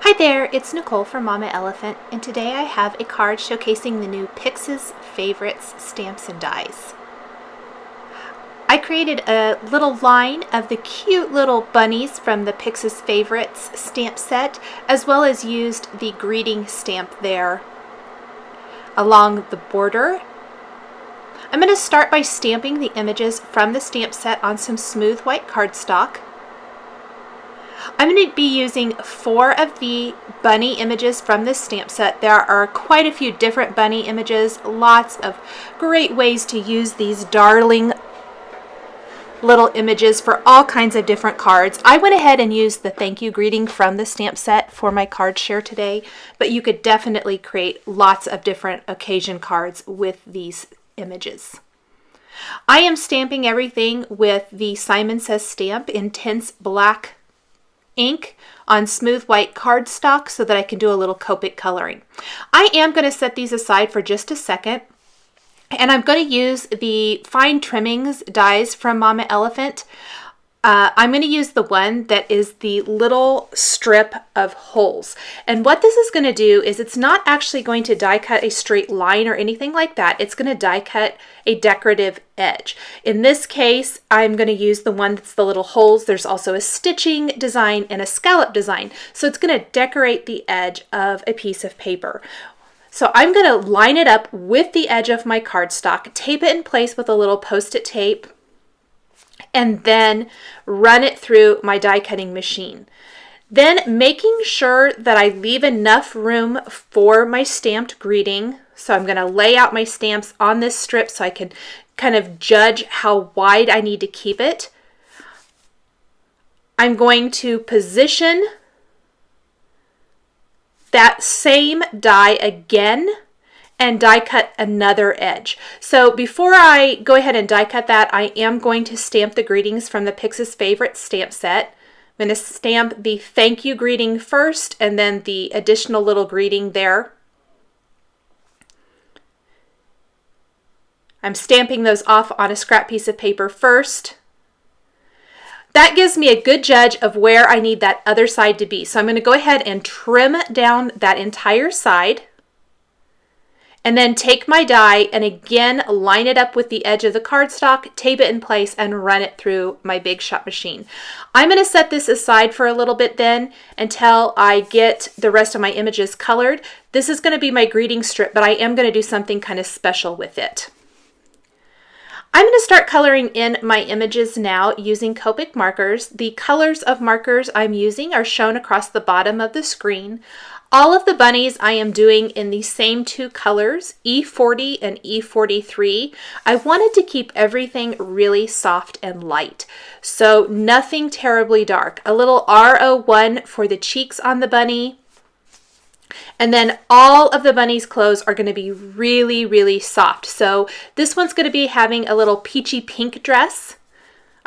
Hi there, it's Nicole from Mama Elephant, and today I have a card showcasing the new Pix's Favorites stamps and dies. I created a little line of the cute little bunnies from the Pix's Favorites stamp set, as well as used the greeting stamp there along the border. I'm going to start by stamping the images from the stamp set on some smooth white cardstock. I'm going to be using 4 of the bunny images from this stamp set. There are quite a few different bunny images, lots of great ways to use these darling little images for all kinds of different cards. I went ahead and used the thank you greeting from the stamp set for my card share today, but you could definitely create lots of different occasion cards with these images. I am stamping everything with the Simon Says stamp in Tints Black ink on smooth white cardstock so that I can do a little copic coloring. I am going to set these aside for just a second, and I'm going to use the fine trimmings dies from Mama Elephant. I'm going to use the one that is the little strip of holes. And what this is going to do is it's not actually going to die cut a straight line or anything like that. It's going to die cut a decorative edge. In this case, I'm going to use the one that's the little holes. There's also a stitching design and a scallop design. So it's going to decorate the edge of a piece of paper. So I'm going to line it up with the edge of my cardstock, tape it in place with a little Post-it tape, and then run it through my die cutting machine. Then making sure that I leave enough room for my stamped greeting. So I'm going to lay out my stamps on this strip so I can kind of judge how wide I need to keep it. I'm going to position that same die again and die cut another edge. So before I go ahead and die cut that, I am going to stamp the greetings from the Pix's Favorite stamp set. I'm going to stamp the thank you greeting first and then the additional little greeting there. I'm stamping those off on a scrap piece of paper first. That gives me a good judge of where I need that other side to be. So I'm going to go ahead and trim down that entire side. And then take my die and again line it up with the edge of the cardstock, tape it in place, and run it through my Big Shot machine. I'm going to set this aside for a little bit then until I get the rest of my images colored. This is going to be my greeting strip, but I am going to do something kind of special with it. I'm going to start coloring in my images now using Copic markers. The colors of markers I'm using are shown across the bottom of the screen. All of the bunnies I am doing in the same 2 colors, E40 and E43. I wanted to keep everything really soft and light, so nothing terribly dark. A little R01 for the cheeks on the bunny. And then all of the bunny's clothes are going to be really, really soft. So this one's going to be having a little peachy pink dress.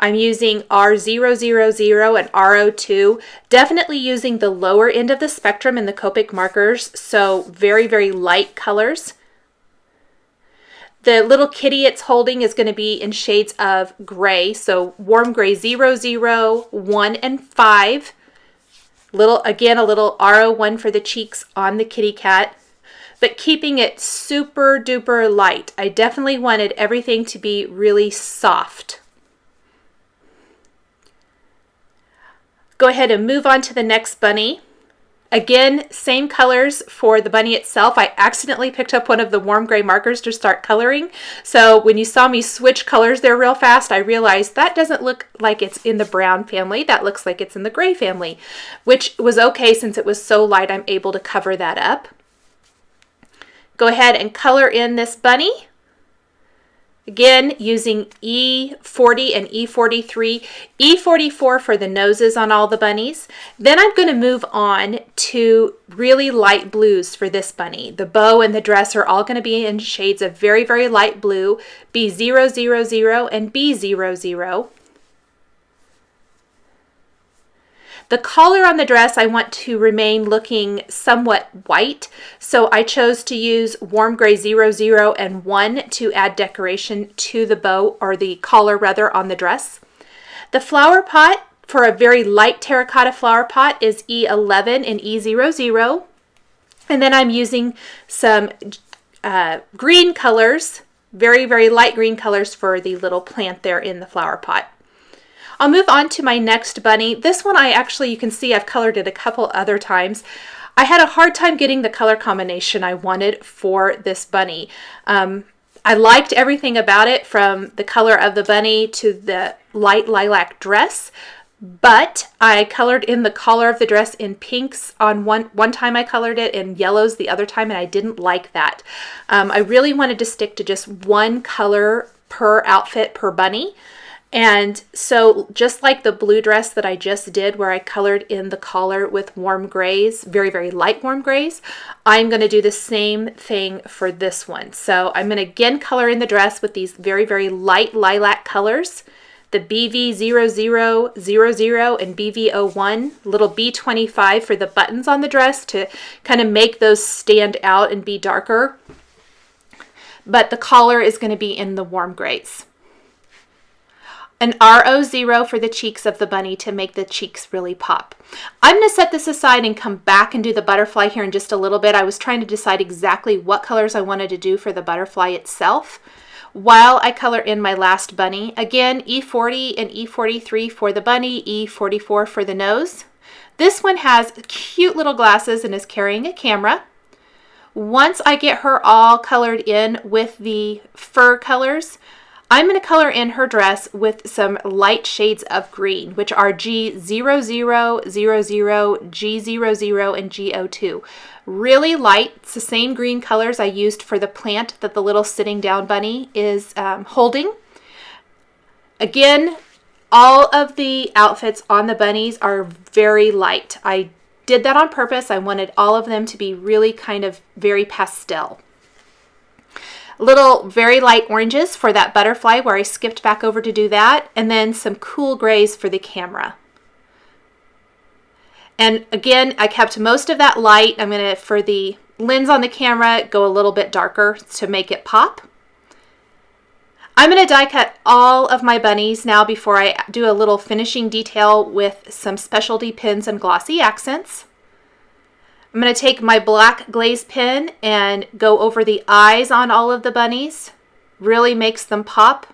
I'm using R000 and R02, definitely using the lower end of the spectrum in the Copic markers, so very, very light colors. The little kitty it's holding is going to be in shades of gray, so warm gray 00, 1, and 5. Again, a little R01 for the cheeks on the kitty cat, but keeping it super duper light. I definitely wanted everything to be really soft. Go ahead and move on to the next bunny. Again, same colors for the bunny itself. I accidentally picked up one of the warm gray markers to start coloring. So when you saw me switch colors there real fast, I realized that doesn't look like it's in the brown family. That looks like it's in the gray family, which was okay since it was so light. I'm able to cover that up. Go ahead and color in this bunny. Again, using E40 and E43, E44 for the noses on all the bunnies. Then I'm going to move on to really light blues for this bunny. The bow and the dress are all going to be in shades of very, very light blue, B000 and B00. The collar on the dress I want to remain looking somewhat white, so I chose to use warm gray 00 and 1 to add decoration to the bow, or the collar rather, on the dress. The flower pot for a very light terracotta flower pot is E11 and E00. And then I'm using some green colors, very, very light green colors for the little plant there in the flower pot. I'll move on to my next bunny. This one you can see I've colored it a couple other times. I had a hard time getting the color combination I wanted for this bunny. I liked everything about it, from the color of the bunny to the light lilac dress, but I colored in the collar of the dress in pinks on one time. I colored it in yellows the other time, and I didn't like that. I really wanted to stick to just one color per outfit per bunny. And so just like the blue dress that I just did, where I colored in the collar with warm grays, very, very light warm grays, I'm going to do the same thing for this one. So I'm going to again color in the dress with these very, very light lilac colors, the BV0000 and BV01, little B25 for the buttons on the dress to kind of make those stand out and be darker. But the collar is going to be in the warm grays. An RO0 for the cheeks of the bunny to make the cheeks really pop. I'm going to set this aside and come back and do the butterfly here in just a little bit. I was trying to decide exactly what colors I wanted to do for the butterfly itself while I color in my last bunny. Again, E40 and E43 for the bunny, E44 for the nose. This one has cute little glasses and is carrying a camera. Once I get her all colored in with the fur colors, I'm going to color in her dress with some light shades of green, which are G0000, G00, and G02. Really light. It's the same green colors I used for the plant that the little sitting down bunny is holding. Again, all of the outfits on the bunnies are very light. I did that on purpose. I wanted all of them to be really kind of very pastel. Little very light oranges for that butterfly, where I skipped back over to do that, and then some cool grays for the camera. And again, I kept most of that light. I'm going to, for the lens on the camera, go a little bit darker to make it pop. I'm going to die cut all of my bunnies now before I do a little finishing detail with some specialty pins and glossy accents. I'm going to take my black glaze pen and go over the eyes on all of the bunnies. Really makes them pop.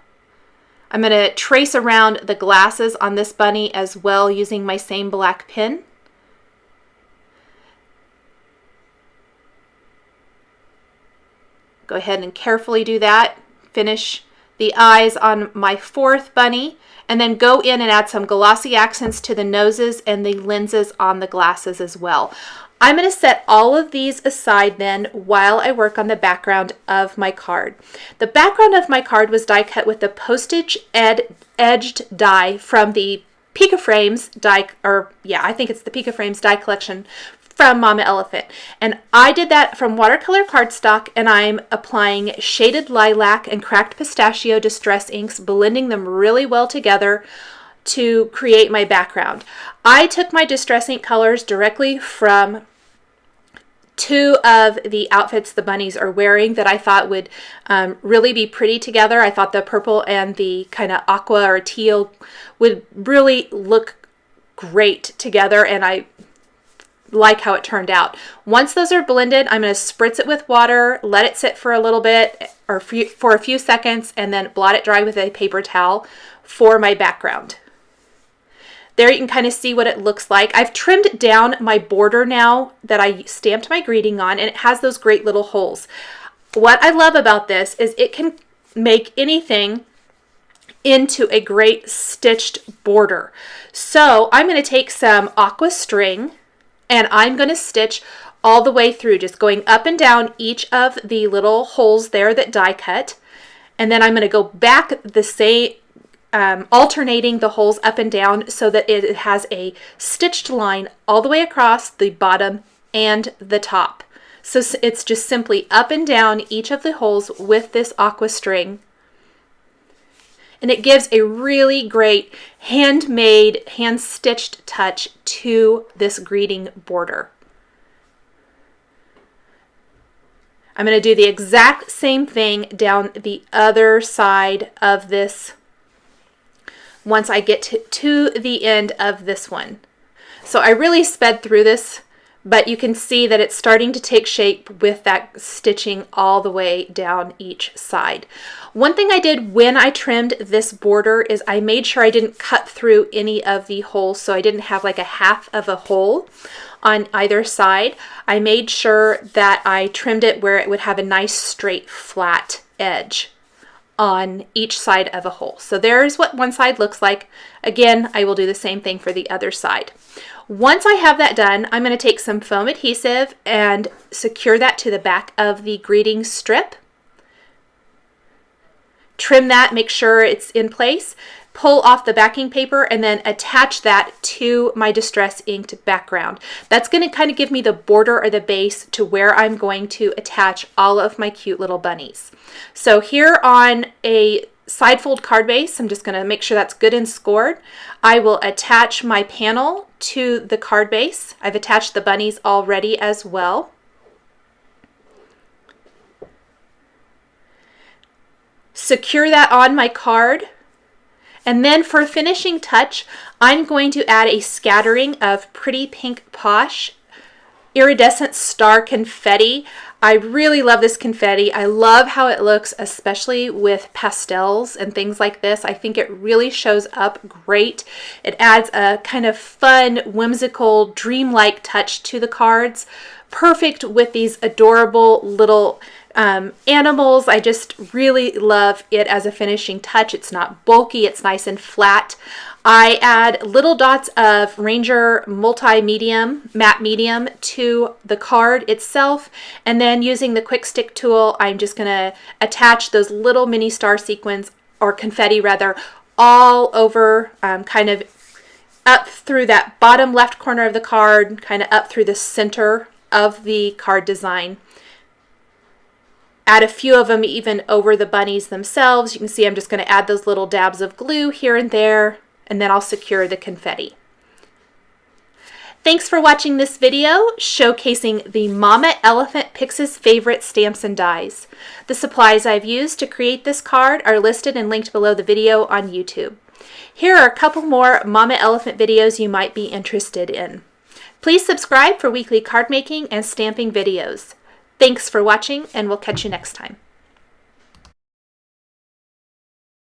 I'm going to trace around the glasses on this bunny as well using my same black pen. Go ahead and carefully do that. Finish the eyes on my fourth bunny, and then go in and add some glossy accents to the noses and the lenses on the glasses as well. I'm going to set all of these aside then while I work on the background of my card. The background of my card was die cut with the postage edged die from the Pikaframes die, I think it's the Pikaframes die collection from Mama Elephant. And I did that from watercolor cardstock, and I'm applying shaded lilac and cracked pistachio distress inks, blending them really well together to create my background. I took my distress ink colors directly from two of the outfits the bunnies are wearing that I thought would really be pretty together. I thought the purple and the kind of aqua or teal would really look great together, and I like how it turned out. Once those are blended, I'm going to spritz it with water, let it sit for a little bit or for a few seconds, and then blot it dry with a paper towel for my background. There you can kind of see what it looks like. I've trimmed down my border now that I stamped my greeting on, and it has those great little holes. What I love about this is it can make anything into a great stitched border. So I'm going to take some aqua string, and I'm going to stitch all the way through, just going up and down each of the little holes there that die cut. And then I'm going to go back the same, alternating the holes up and down so that it has a stitched line all the way across the bottom and the top. So it's just simply up and down each of the holes with this aqua string. And it gives a really great handmade, hand-stitched touch to this greeting border. I'm going to do the exact same thing down the other side of this once I get to the end of this one. So I really sped through this, but you can see that it's starting to take shape with that stitching all the way down each side. One thing I did when I trimmed this border is I made sure I didn't cut through any of the holes, so I didn't have like a half of a hole on either side. I made sure that I trimmed it where it would have a nice straight flat edge on each side of a hole. So there's what one side looks like. Again, I will do the same thing for the other side. Once I have that done, I'm going to take some foam adhesive and secure that to the back of the greeting strip. Trim that, make sure it's in place. Pull off the backing paper and then attach that to my distress inked background. That's going to kind of give me the border or the base to where I'm going to attach all of my cute little bunnies. So here on a side fold card base, I'm just going to make sure that's good and scored. I will attach my panel to the card base. I've attached the bunnies already as well. Secure that on my card. And then for a finishing touch, I'm going to add a scattering of Pretty Pink Posh iridescent star confetti. I really love this confetti. I love how it looks, especially with pastels and things like this. I think it really shows up great. It adds a kind of fun, whimsical, dreamlike touch to the cards. Perfect with these adorable little animals. I just really love it as a finishing touch. It's not bulky, it's nice and flat. I add little dots of Ranger Multi-Medium, Matte Medium to the card itself, and then using the quick stick tool, I'm just going to attach those little mini star sequins, or confetti rather, all over, kind of up through that bottom left corner of the card, kind of up through the center of the card design. Add a few of them even over the bunnies themselves. You can see I'm just going to add those little dabs of glue here and there, and then I'll secure the confetti. Thanks for watching this video showcasing the Mama Elephant Pix's favorite stamps and dies. The supplies I've used to create this card are listed and linked below the video on YouTube. Here are a couple more Mama Elephant videos you might be interested in. Please subscribe for weekly card making and stamping videos. Thanks for watching, and we'll catch you next time.